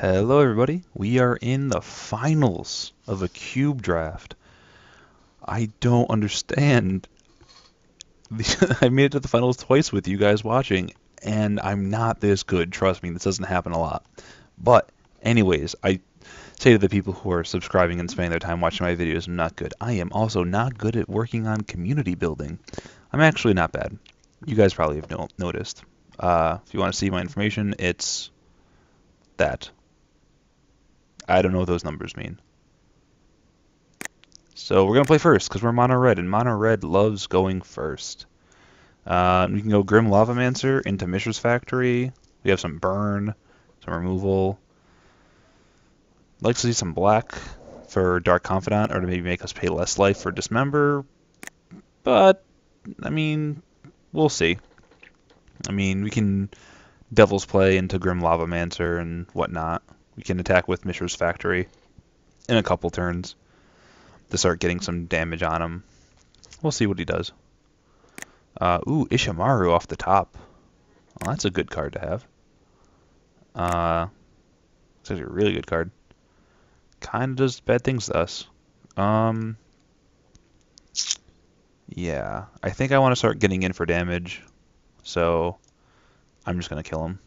Hello, everybody. We are in the finals of a cube draft. I don't understand. I made it to the finals twice with you guys watching, and I'm not this good. Trust me, this doesn't happen a lot. But, anyways, I say to the people who are subscribing and spending their time watching my videos, I'm not good. I am also not good at working on community building. I'm actually not bad. You guys probably have noticed. If you want to see my information, it's that. I don't know what those numbers mean. So we're going to play first because we're mono red, and mono red loves going first. We can go Grim Lavamancer into Mishra's Factory. We have some burn, some removal. I'd like to see some black for Dark Confidant, or to maybe make us pay less life for Dismember. But, I mean, we'll see. I mean, we can Devil's Play into Grim Lavamancer and whatnot. We can attack with Mishra's Factory in a couple turns to start getting some damage on him. We'll see what he does. Ishimaru off the top. Well, that's a good card to have. It's actually a really good card. Kind of does bad things to us. Yeah. I think I want to start getting in for damage. So, I'm just going to kill him.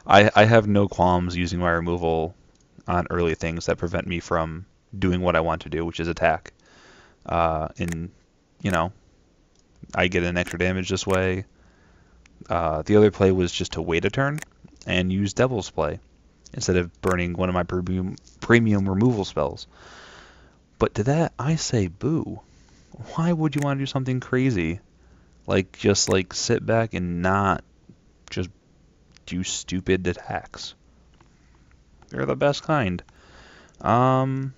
I have no qualms using my removal on early things that prevent me from doing what I want to do, which is attack. You know, I get an extra damage this way. The other play was just to wait a turn and use Devil's Play instead of burning one of my premium removal spells. But to that, I say boo. Why would you want to do something crazy? Like, just like sit back and not just do stupid attacks. They're the best kind. Alright,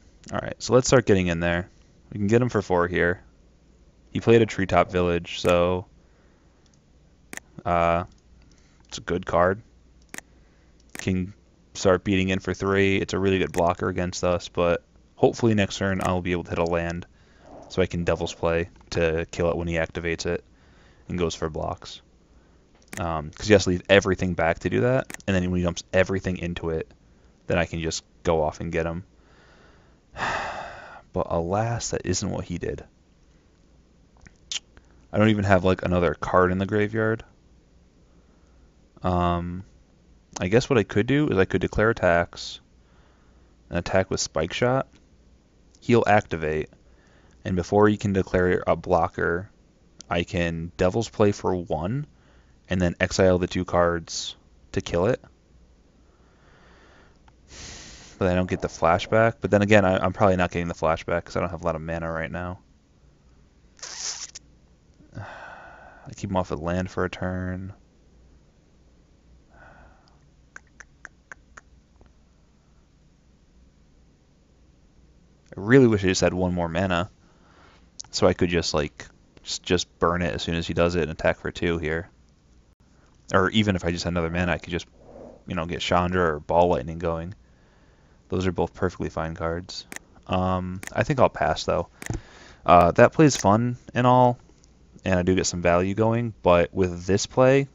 so let's start getting in there. We can get him for 4 here. He played a Treetop Village, so it's a good card. Can start beating in for 3. It's a really good blocker against us, but hopefully next turn I'll be able to hit a land so I can Devil's Play to kill it when he activates it and goes for blocks. Because he has to leave everything back to do that, and then when he dumps everything into it, then I can just go off and get him. But alas, that isn't what he did. I don't even have like another card in the graveyard. I guess what I could do is I could declare attacks, an attack with Spike Shot. He'll activate, and before he can declare a blocker, I can Devil's Play for 1, and then exile the 2 cards to kill it. But I don't get the flashback. But then again, I'm probably not getting the flashback because I don't have a lot of mana right now. I keep him off at land for a turn. I really wish I just had 1 more mana, so I could just like just burn it as soon as he does it and attack for 2 here. Or even if I just had another mana, I could just, get Chandra or Ball Lightning going. Those are both perfectly fine cards. I think I'll pass though. That play's fun and all, and I do get some value going, but with this play,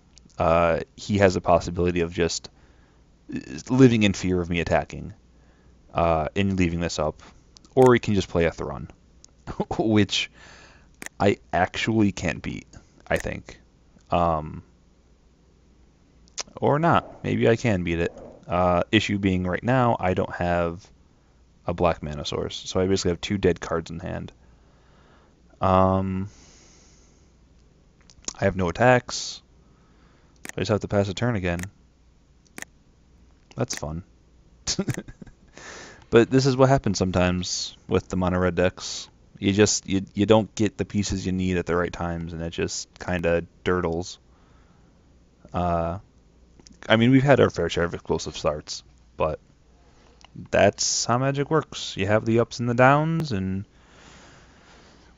he has the possibility of just living in fear of me attacking and leaving this up. Or he can just play a Thrun, which I actually can't beat, I think. Or not. Maybe I can beat it. Issue being right now, I don't have a black mana source, so I basically have 2 dead cards in hand. I have no attacks. I just have to pass a turn again. That's fun. But this is what happens sometimes with the mono red decks. You don't get the pieces you need at the right times, and it just kind of dirtles. I mean, we've had our fair share of explosive starts, but that's how Magic works. You have the ups and the downs and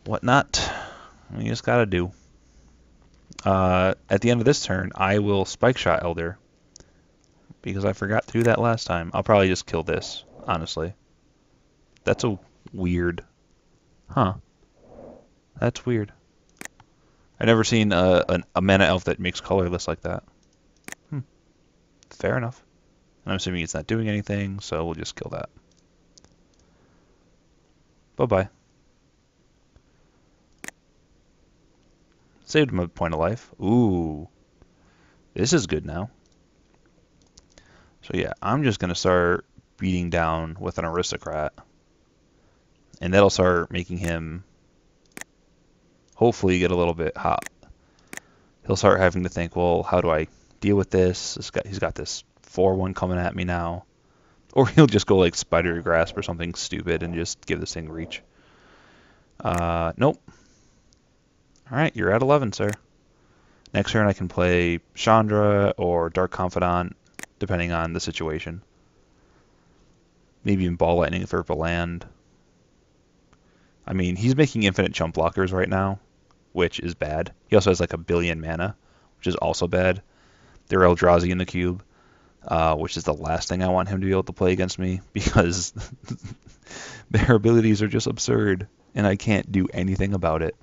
whatnot. You just gotta do. At the end of this turn, I will Spike Shot Elder because I forgot to do that last time. I'll probably just kill this, honestly. That's a weird... Huh. That's weird. I've never seen a mana elf that makes colorless like that. Fair enough. And I'm assuming it's not doing anything, so we'll just kill that. Bye-bye. Saved him a point of life. Ooh, this is good now. So yeah, I'm just going to start beating down with an aristocrat. And that'll start making him hopefully get a little bit hot. He'll start having to think, well, how do I deal with this? He's got this 4-1 coming at me now. Or he'll just go like Spider Grasp or something stupid and just give this thing reach. Nope. Alright, you're at 11, sir. Next turn I can play Chandra or Dark Confidant, depending on the situation. Maybe even Ball Lightning for a land. I mean, he's making infinite chump blockers right now, which is bad. He also has like a billion mana, which is also bad. They're Eldrazi in the cube, which is the last thing I want him to be able to play against me, because their abilities are just absurd, and I can't do anything about it.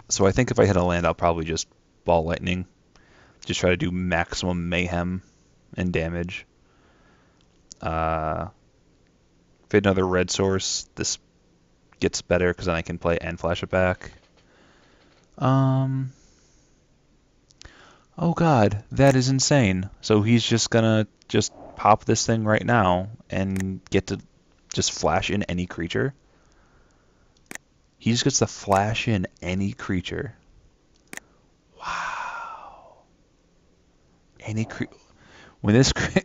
So I think if I hit a land, I'll probably just Ball Lightning. Just try to do maximum mayhem and damage. If I hit another red source, this gets better because then I can play and flash it back. Oh god, that is insane. So he's just gonna just pop this thing right now and get to just flash in any creature. He just gets to flash in any creature. Wow.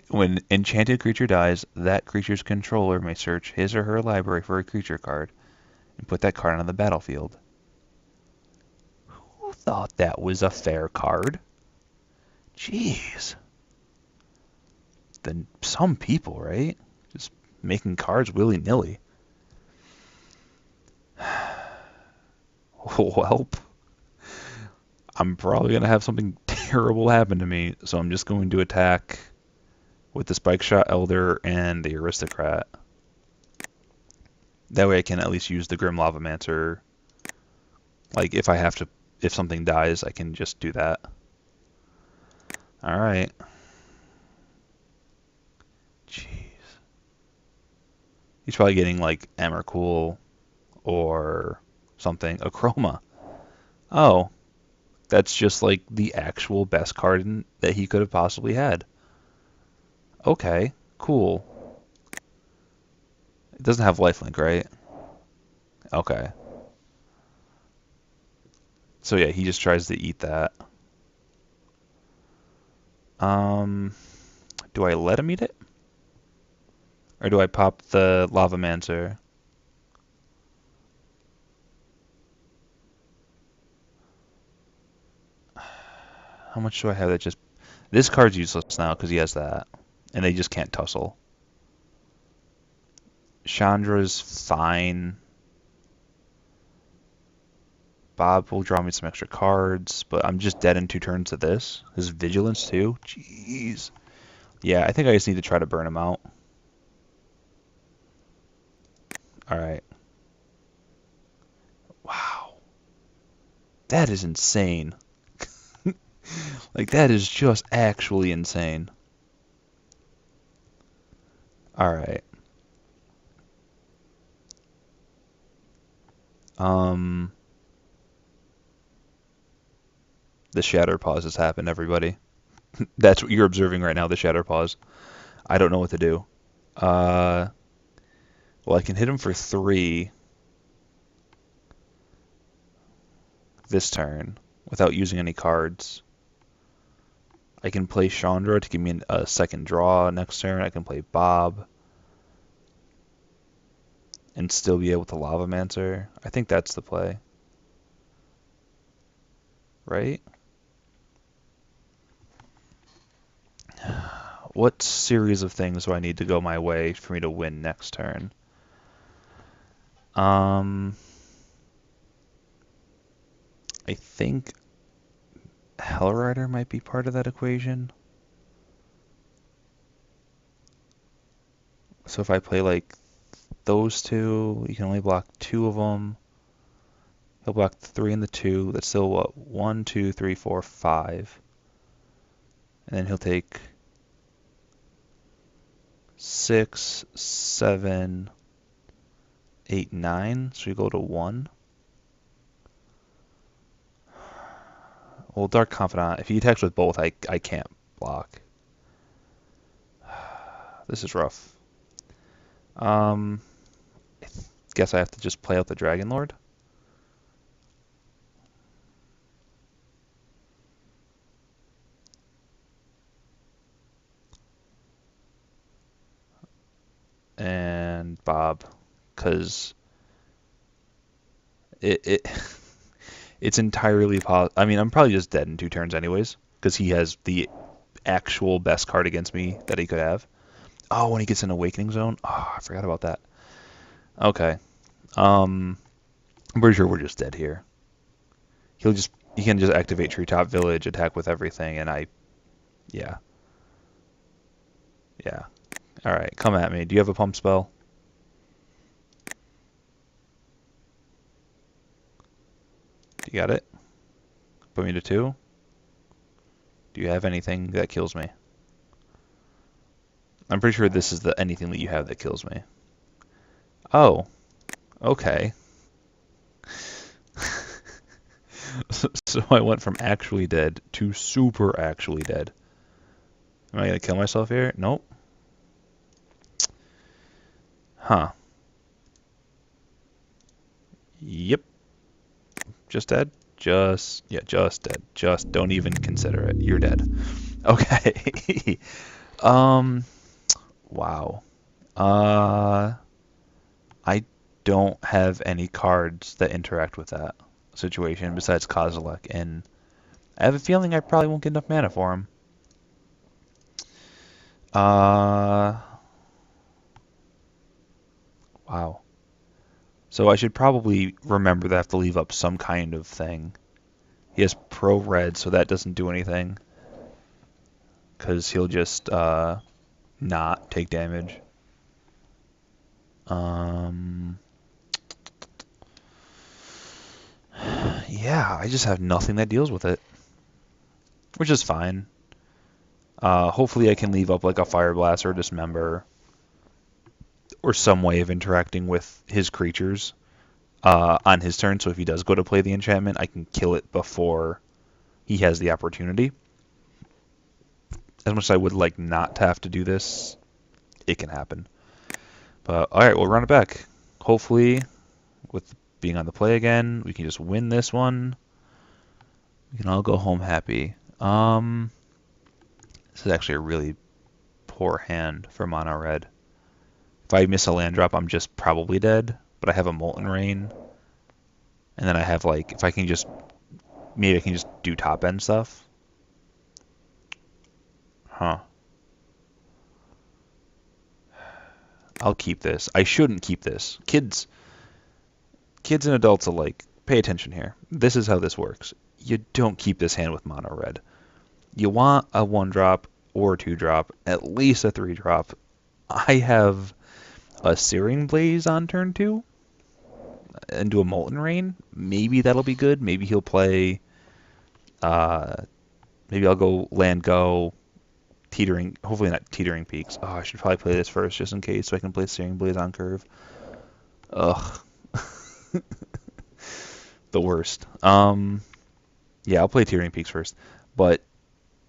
When enchanted creature dies, that creature's controller may search his or her library for a creature card and put that card on the battlefield. Who thought that was a fair card? Jeez. Then some people, right? Just making cards willy-nilly. Welp. I'm probably going to have something terrible happen to me, so I'm just going to attack with the Spike Shot Elder and the Aristocrat. That way I can at least use the Grim Lavamancer. Like, if something dies, I can just do that. Alright. Jeez. He's probably getting, like, Emrakul or something. A Chroma. Oh. That's just, like, the actual best card that he could have possibly had. Okay. Cool. It doesn't have lifelink, right? Okay. So yeah, he just tries to eat that. Do I let him eat it? Or do I pop the Lavamancer? How much do I have that just... This card's useless now because he has that. And they just can't tussle. Chandra's fine. Bob will draw me some extra cards, but I'm just dead in 2 turns to this. His Vigilance too? Jeez. Yeah, I think I just need to try to burn him out. Alright. Wow. That is insane. Like, that is just actually insane. Alright. The Shatter Pause has happened, everybody. That's what you're observing right now, the Shatter Pause. I don't know what to do. Well, I can hit him for 3 this turn without using any cards. I can play Chandra to give me a second draw next turn. I can play Bob and still be able to Lavamancer. I think that's the play. Right? What series of things do I need to go my way for me to win next turn? I think Hellrider might be part of that equation. So if I play like those 2, you can only block 2 of them. He'll block the 3 and the 2. That's still what? 1, 2, 3, 4, 5. And then he'll take 6, 7, 8, 9. So we go to 1. Well, Dark Confidant, if he attacks with both, I can't block. This is rough. I guess I have to just play out the Dragon Lord. And Bob, because it it's entirely possible. I mean, I'm probably just dead in 2 turns anyways, because he has the actual best card against me that he could have. Oh, when he gets in Awakening Zone. Oh, I forgot about that. Okay. I'm pretty sure we're just dead here. He can just activate Treetop Village, attack with everything, and yeah. Yeah. All right, come at me. Do you have a pump spell? You got it? Put me to 2. Do you have anything that kills me? I'm pretty sure this is the anything that you have that kills me. Oh, okay. So I went from actually dead to super actually dead. Am I gonna kill myself here? Nope. Huh. Yep. Just dead? Just dead. Just don't even consider it. You're dead. Okay. um, wow. Uh, I don't have any cards that interact with that situation besides Kozilek, and I have a feeling I probably won't get enough mana for him. Wow. So I should probably remember that I have to leave up some kind of thing. He has pro red, so that doesn't do anything. Because he'll just not take damage. Um, yeah, I just have nothing that deals with it. Which is fine. Hopefully I can leave up like a Fire Blast or Dismember. Or some way of interacting with his creatures on his turn. So if he does go to play the enchantment, I can kill it before he has the opportunity. As much as I would like not to have to do this, it can happen. But alright, we'll run it back. Hopefully, with being on the play again, we can just win this one. We can all go home happy. This is actually a really poor hand for mono red. If I miss a land drop, I'm just probably dead. But I have a Molten Rain. And then I have like, if I can just, maybe I can just do top end stuff. Huh. I'll keep this. I shouldn't keep this. Kids and adults alike, pay attention here. This is how this works. You don't keep this hand with mono red. You want a 1-drop or a 2-drop, at least a 3-drop. I have a Searing Blaze on turn 2 and do a Molten Rain. Maybe that'll be good. Maybe he'll play. Maybe I'll go land go. Teetering, hopefully not Teetering Peaks. Oh, I should probably play this first just in case so I can play Searing Blaze on curve. Ugh. The worst. Yeah, I'll play Teetering Peaks first. But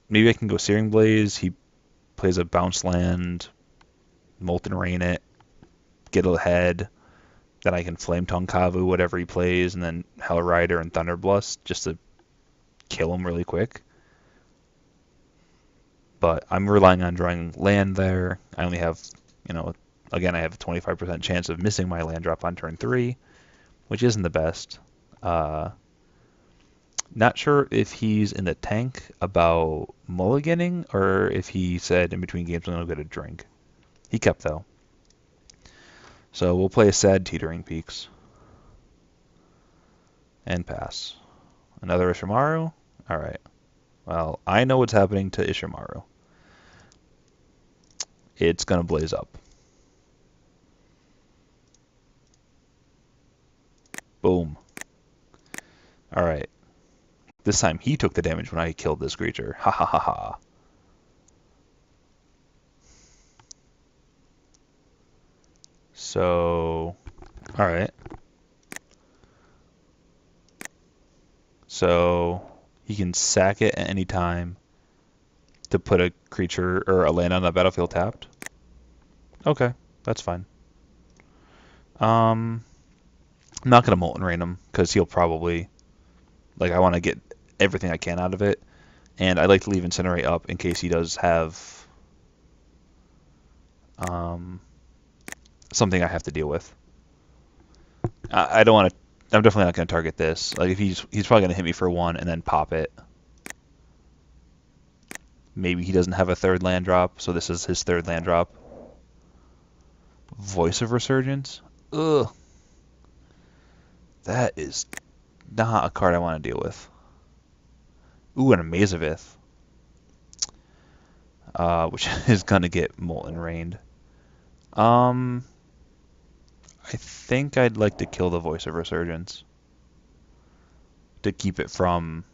maybe I can go Searing Blaze. He plays a bounce land, Molten Rain it, get ahead. Then I can Flame Tongue Kavu, whatever he plays, and then Hell Rider and Thunderblast just to kill him really quick. But I'm relying on drawing land there. I only have, again, I have a 25% chance of missing my land drop on turn 3, which isn't the best. Not sure if he's in the tank about mulliganing or if he said in between games I'm going to get a drink. He kept, though. So we'll play a sad Teetering Peaks. And pass. Another Ishimaru? Alright. Well, I know what's happening to Ishimaru. It's going to blaze up. Boom. Alright. This time he took the damage when I killed this creature. Ha ha ha ha. So, all right. So he can sack it at any time to put a creature or a land on the battlefield tapped. Okay, that's fine. I'm not gonna Molten Rain him because he'll probably I want to get everything I can out of it, and I like to leave Incinerate up in case he does have something I have to deal with. I don't want to. I'm definitely not going to target this. Like if he's probably going to hit me for one and then pop it. Maybe he doesn't have a third land drop, so this is his third land drop. Voice of Resurgence. Ugh. That is not a card I want to deal with. Ooh, and a Maze of Ith. Which is going to get Molten Rained. I think I'd like to kill the Voice of Resurgence to keep it from.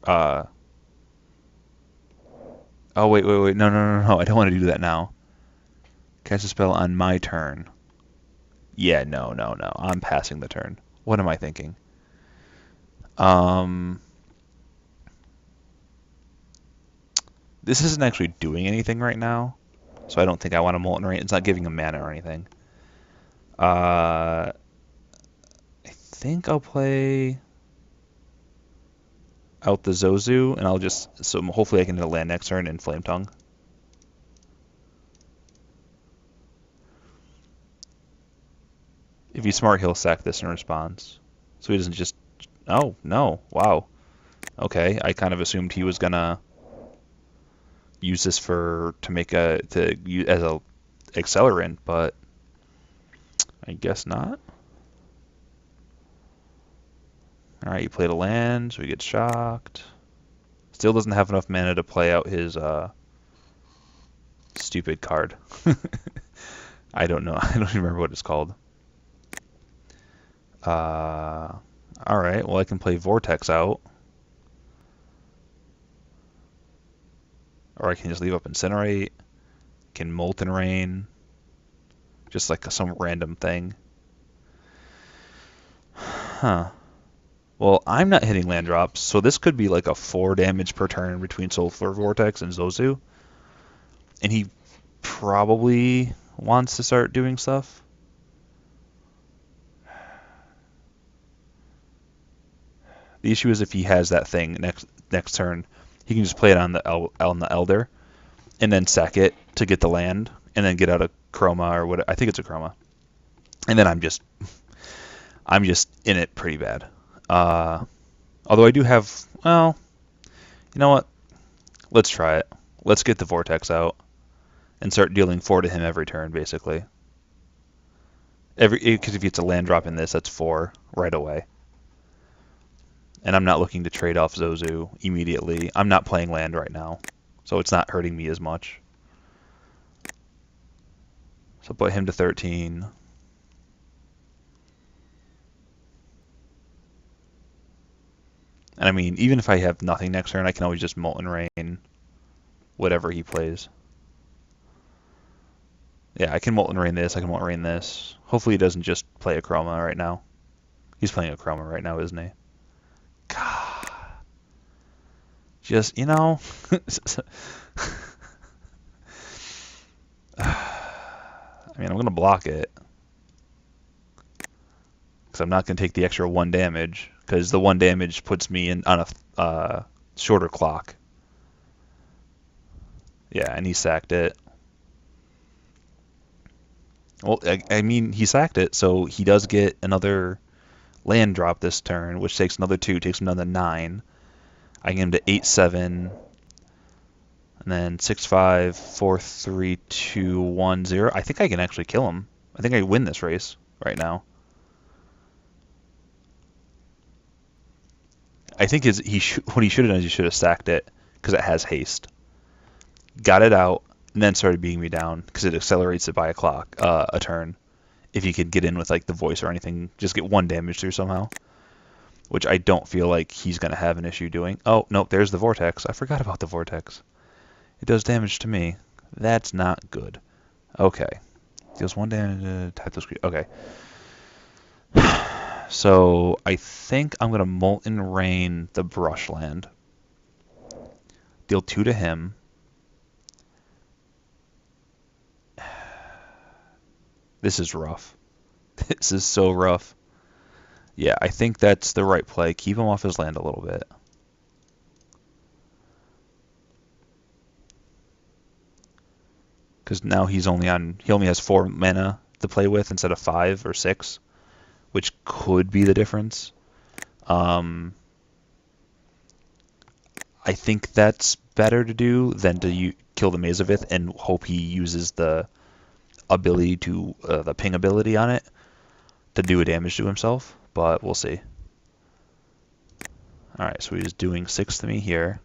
Oh wait, no! I don't want to do that now. Cast a spell on my turn. Yeah, no. I'm passing the turn. What am I thinking? This isn't actually doing anything right now, so I don't think I want to Molten Rain. It's not giving him mana or anything. I think I'll play out the Zozu, and I'll just so hopefully I can get a land next turn in Flame Tongue. If he's smart, he'll sack this in response, so he doesn't just. Oh no! Wow. Okay, I kind of assumed he was gonna use this to make as a accelerant, but I guess not. All right, he played a land, so he gets shocked. Still doesn't have enough mana to play out his stupid card. I don't know. I don't even remember what it's called. All right. Well, I can play Vortex out, or I can just leave up Incinerate. Can Molten Rain, just like some random thing. Huh. Well, I'm not hitting land drops, so this could be like a 4 damage per turn between Sulfur Vortex and Zozu. And he probably wants to start doing stuff. The issue is if he has that thing next turn, he can just play it on the Elder, and then sack it to get the land, and then get out a Chroma or what I think it's a Chroma, and then I'm just in it pretty bad. Although I do have, well, you know what? Let's try it. Let's get the Vortex out and start dealing 4 to him every turn, basically. Because if it's a land drop in this, that's 4 right away. And I'm not looking to trade off Zozu immediately. I'm not playing land right now, so it's not hurting me as much. So put him to 13. And I mean, even if I have nothing next turn, I can always just Molten Rain whatever he plays. Yeah, I can Molten Rain this, I can Molten Rain this. Hopefully he doesn't just play a Chroma right now. He's playing a Chroma right now, isn't he? God. Just, I mean, I'm going to block it. Because I'm not going to take the extra 1 damage. Because the 1 damage puts me on a shorter clock. Yeah, and he sacked it. Well, I mean, he sacked it, so he does get another land drop this turn, which takes another 2, takes another 9. I can get him to 8-7, and then 6-5, 4-3, 2-1-0. I think I can actually kill him. I think I win this race right now. I think what he should have done is he should have sacked it because it has haste. Got it out, and then started beating me down because it accelerates it by a turn. If you could get in with like the voice or anything, just get 1 damage through somehow. Which I don't feel like he's going to have an issue doing. Oh, no, there's the Vortex. I forgot about the Vortex. It does damage to me. That's not good. Okay. Deals 1 damage. Type those creatures. Okay. So I think I'm gonna Molten Rain the Brushland. Deal 2 to him. This is rough. This is so rough. Yeah, I think that's the right play. Keep him off his land a little bit. Because now he only has 4 mana to play with instead of 5 or 6, which could be the difference. I think that's better to do than to kill the Mazavith and hope he uses the ability to the ping ability on it to do a damage to himself, but we'll see. Alright, so he's doing 6 to me here.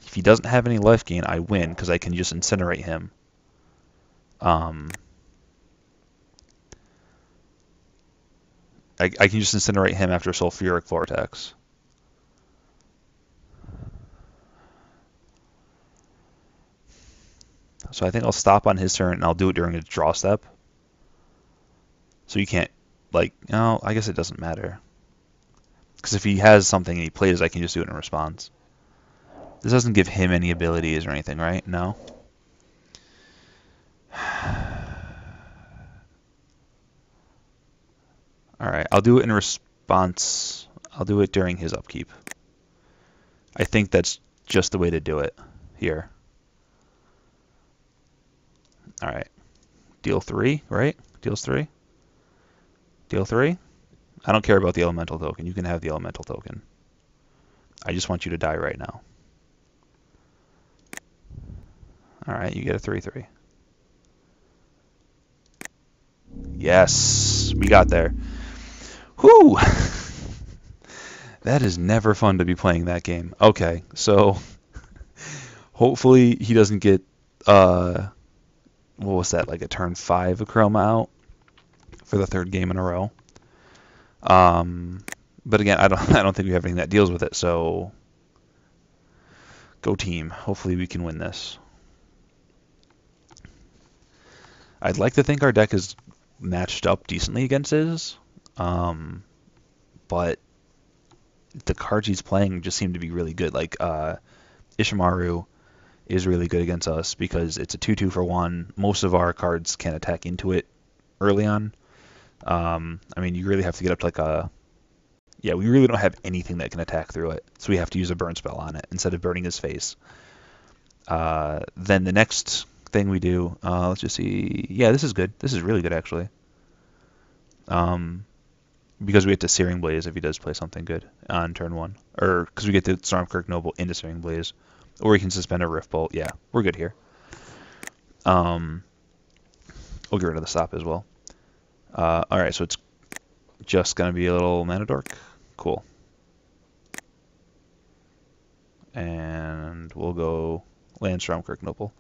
If he doesn't have any life gain, I win because I can just incinerate him. I can just incinerate him after Sulfuric Vortex. So I think I'll stop on his turn and I'll do it during his draw step. So you can't, like, no, I guess it doesn't matter. Because if he has something and he plays, I can just do it in response. This doesn't give him any abilities or anything, right? No? Alright, I'll do it in response. I'll do it during his upkeep. I think that's just the way to do it here. Alright. Deal 3, right? Deals 3? Deal 3? I don't care about the elemental token. You can have the elemental token. I just want you to die right now. Alright, you get a 3/3. Yes, we got there. Whew! That is never fun to be playing that game. Okay, so hopefully he doesn't get what was that, like a turn 5 Chroma out for the 3rd game in a row. But again, I don't think we have anything that deals with it, so go team. Hopefully we can win this. I'd like to think our deck is matched up decently against his, but the cards he's playing just seem to be really good. Like Ishimaru is really good against us because it's a 2/2 for 1. Most of our cards can attack into it early on. I mean, you really have to get up to like a... Yeah, we really don't have anything that can attack through it, so we have to use a burn spell on it instead of burning his face. Then the next thing we do, let's just see... Yeah, this is good. This is really good, actually. Because we get to Searing Blaze if he does play something good on turn 1. Or because we get to Stormkirk Noble into Searing Blaze. Or we can suspend a Rift Bolt. Yeah, we're good here. We'll get rid of the stop as well. Alright, so it's just going to be a little Mana Dork. Cool. And we'll go land Stormkirk Noble.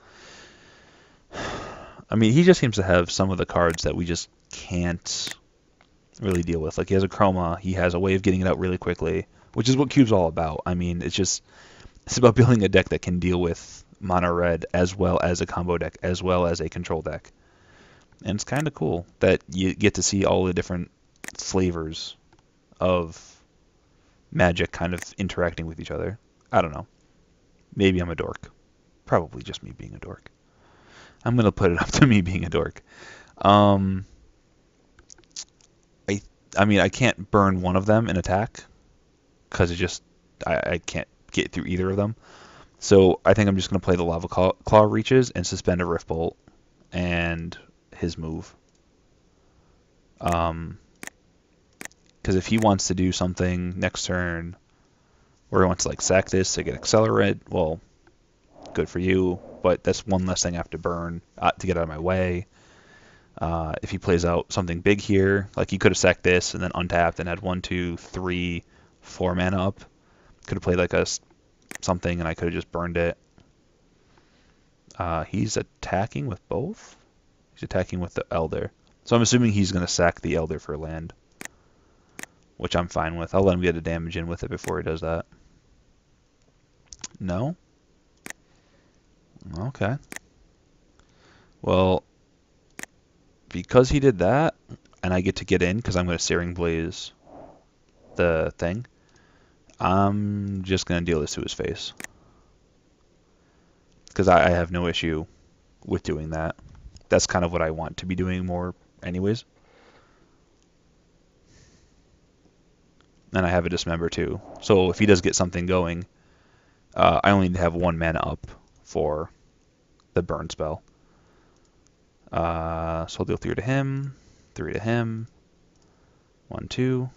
I mean, he just seems to have some of the cards that we just can't really deal with. Like, he has a Chroma, he has a way of getting it out really quickly, which is what Cube's all about. I mean, it's about building a deck that can deal with mono red as well as a combo deck, as well as a control deck. And it's kind of cool that you get to see all the different flavors of Magic kind of interacting with each other. I don't know. Maybe I'm a dork. Probably just me being a dork. I'm going to put it up to me being a dork. I mean, I can't burn one of them in attack because I can't get through either of them. So I think I'm just going to play the Lava Claw Reaches and suspend a Rift Bolt and his move. Because if he wants to do something next turn, or he wants to like sack this to get Accelerate, well, good for you. But that's one less thing I have to burn to get out of my way. If he plays out something big here, like he could have sacked this and then untapped and had 1, 2, 3, 4 mana up. Could have played like something and I could have just burned it. He's attacking with both? He's attacking with the Elder. So I'm assuming he's going to sack the Elder for land, which I'm fine with. I'll let him get a damage in with it before he does that. No? Okay. Well, because he did that, and I get to get in because I'm going to Searing Blaze the thing, I'm just going to deal this to his face. Because I have no issue with doing that. That's kind of what I want to be doing more anyways. And I have a Dismember too. So if he does get something going, I only need to have 1 mana up for the burn spell. So I'll deal 3 to him, 3 to him, 1, 2.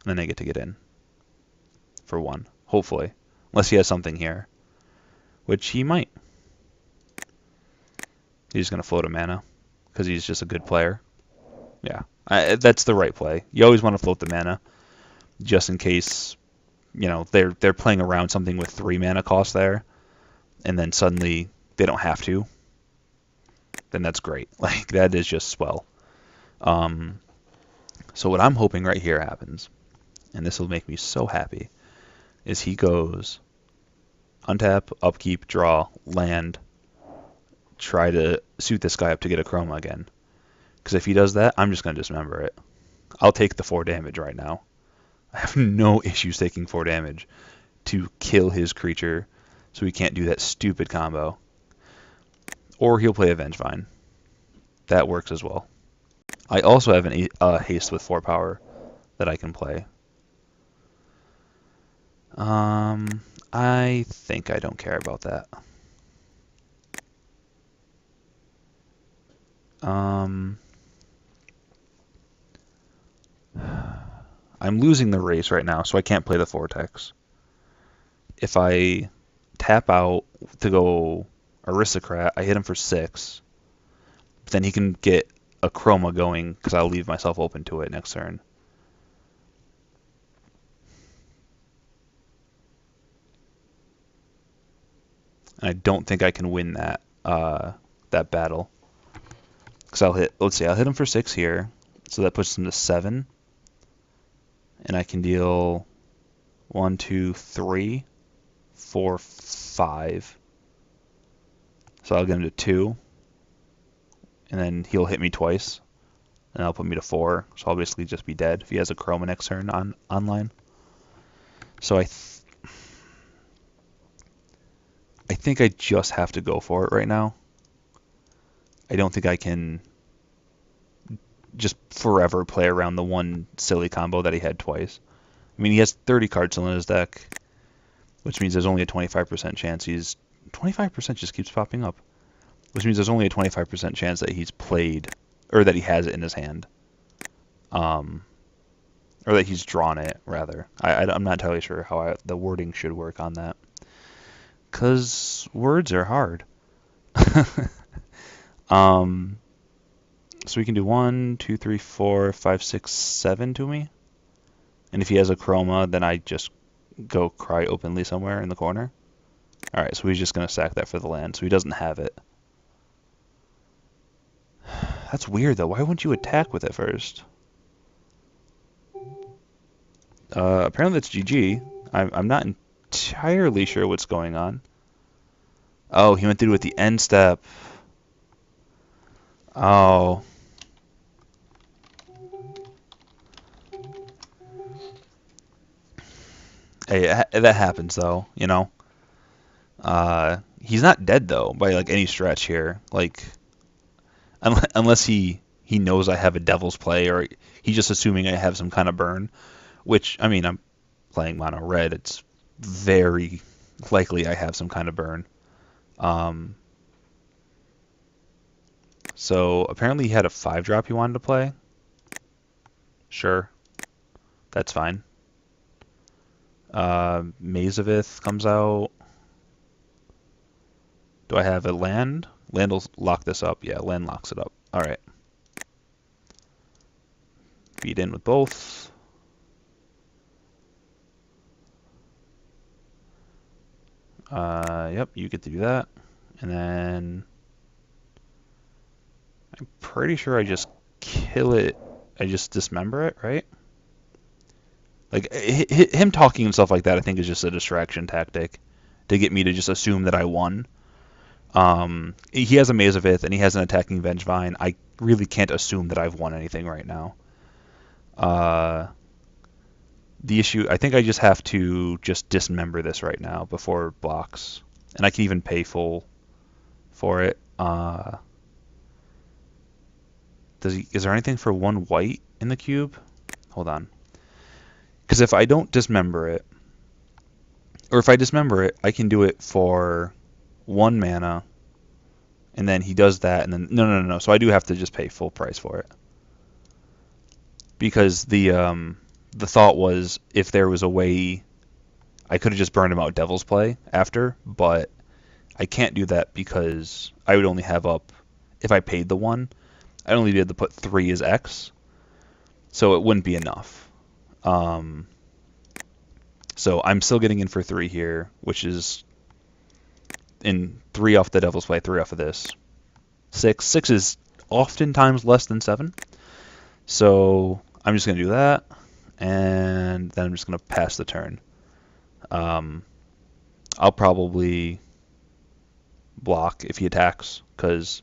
And then I get to get in for 1, hopefully. Unless he has something here, which he might. He's going to float a mana because he's just a good player. Yeah, that's the right play. You always want to float the mana just in case, you know, they're playing around something with 3 mana cost there, and then suddenly they don't have to. Then that's great. Like, that is just swell. So what I'm hoping right here happens, and this will make me so happy, is he goes untap, upkeep, draw, land, try to suit this guy up to get a chroma again. Because if he does that, I'm just going to dismember it. I'll take the 4 damage right now. I have no issues taking 4 damage to kill his creature so he can't do that stupid combo. Or he'll play Avengevine. That works as well. I also have a haste with 4 power that I can play. I think I don't care about that. I'm losing the race right now, so I can't play the Vortex. If I tap out to go Aristocrat, I hit him for 6. But then he can get a chroma going because I'll leave myself open to it next turn. And I don't think I can win that that battle. Because I'll hit him for 6 here, so that puts him to 7. And I can deal 1, 2, 3, 4, 5. So I'll get him to 2. And then he'll hit me twice. And that'll put me to 4. So I'll basically just be dead if he has a chroma next turn online. So I think I just have to go for it right now. I don't think I can just forever play around the one silly combo that he had twice. I mean, he has 30 cards still in his deck, which means there's only a 25% chance 25% just keeps popping up, which means there's only a 25% chance that he's played, or that he has it in his hand. Or that he's drawn it, rather. I'm not entirely sure how the wording should work on that. Because words are hard. So we can do 1, 2, 3, 4, 5, 6, 7 to me. And if he has a chroma, then I just go cry openly somewhere in the corner. Alright, so he's just going to sack that for the land, so he doesn't have it. That's weird, though. Why wouldn't you attack with it first? Apparently that's GG. I'm not entirely sure what's going on. Oh, he went through with the end step. Oh. Hey, that happens though, you know. He's not dead though by like any stretch here. Like, unless he knows I have a Devil's Play, or he's just assuming I have some kind of burn. Which, I mean, I'm playing mono red. It's very likely I have some kind of burn. So apparently he had a 5-drop he wanted to play. Sure, that's fine. Mazavith comes out. Do I have a land? Land will lock this up. Yeah, land locks it up. Alright. Feed in with both. Yep, you get to do that. And then I'm pretty sure I just kill it. I just dismember it, right? Like, him talking and stuff like that, I think, is just a distraction tactic to get me to just assume that I won. He has a Maze of Ith and he has an attacking Vengevine. I really can't assume that I've won anything right now. Uh, the issue, I think I just have to just dismember this right now before it blocks. And I can even pay full for it. Is there anything for 1 white in the cube? Hold on. Because if I don't dismember it, or if I dismember it, I can do it for 1 mana, and then he does that, and then no. So I do have to just pay full price for it. Because the thought was if there was a way I could have just burned him out Devil's Play after, but I can't do that because I would only have up, if I paid the 1, I'd only be able to put 3 as X, so it wouldn't be enough. So I'm still getting in for 3 here, which is in 3 off the Devil's Play, 3 off of this. 6. 6 is oftentimes less than 7. So I'm just going to do that, and then I'm just going to pass the turn. I'll probably block if he attacks, because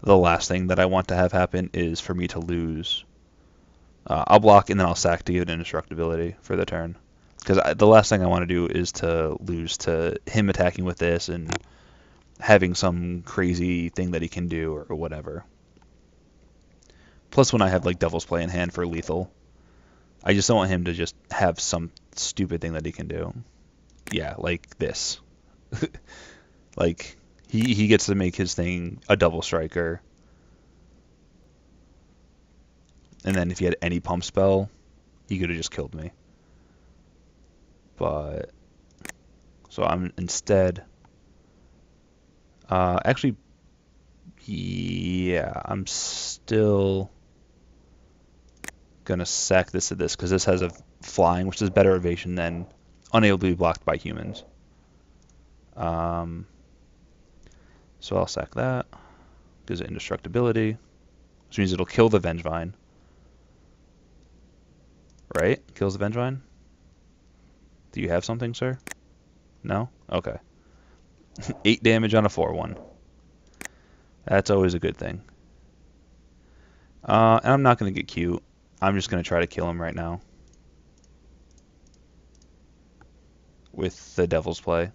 the last thing that I want to have happen is for me to lose. I'll block, and then I'll sack to give it indestructibility for the turn. Because the last thing I want to do is to lose to him attacking with this and having some crazy thing that he can do or whatever. Plus, when I have like Devil's Play in hand for lethal, I just don't want him to just have some stupid thing that he can do. Yeah, like this. Like, he gets to make his thing a double striker. And then if he had any pump spell, he could have just killed me. But, so I'm instead, actually, yeah, I'm still gonna sack this to this, because this has a flying, which is better evasion than unable to be blocked by humans. So I'll sack that. Gives it indestructibility, which means it'll kill the Vengevine. Right? Kills the Vengevine? Do you have something, sir? No? Okay. 8 damage on a 4/1. That's always a good thing. And I'm not going to get cute. I'm just going to try to kill him right now. With the Devil's Play.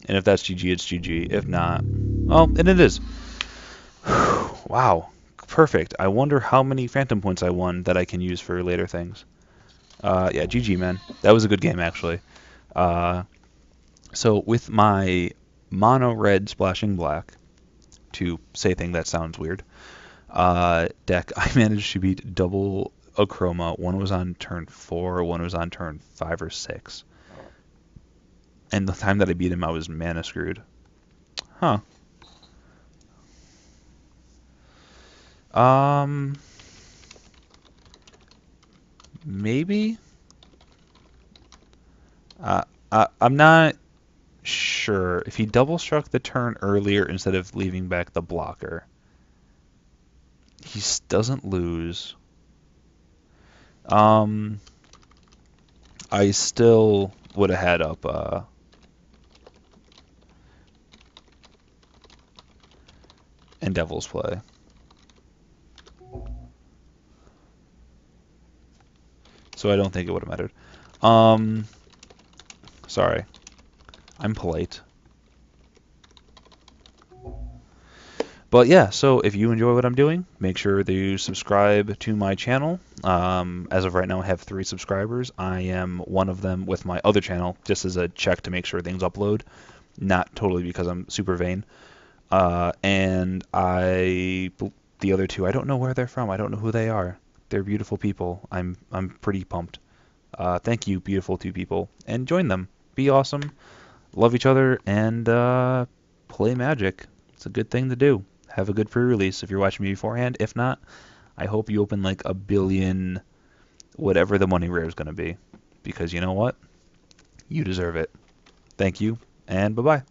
And if that's GG, it's GG. If not, oh, and it is. Wow. Perfect. I wonder how many Phantom points I won that I can use for later things. Yeah, GG, man. That was a good game, actually. So with my mono red splashing black, to say a thing that sounds weird, deck, I managed to beat double Achroma. One was on turn 4, one was on turn 5 or 6. And the time that I beat him, I was mana screwed. Huh. Maybe? I'm not sure. If he double struck the turn earlier instead of leaving back the blocker, he doesn't lose. I still would have had up and Devil's Play. So I don't think it would have mattered. Sorry. I'm polite. But yeah, so if you enjoy what I'm doing, make sure that you subscribe to my channel. As of right now, I have 3 subscribers. I am one of them with my other channel, just as a check to make sure things upload. Not totally because I'm super vain. And the other 2, I don't know where they're from. I don't know who they are. They're beautiful people. I'm pretty pumped. Thank you, beautiful 2 people, and join them. Be awesome, love each other, and play Magic. It's a good thing to do. Have a good pre-release if you're watching me beforehand. If not, I hope you open like 1 billion, whatever the money rare is going to be, because you know what? You deserve it. Thank you, and bye-bye.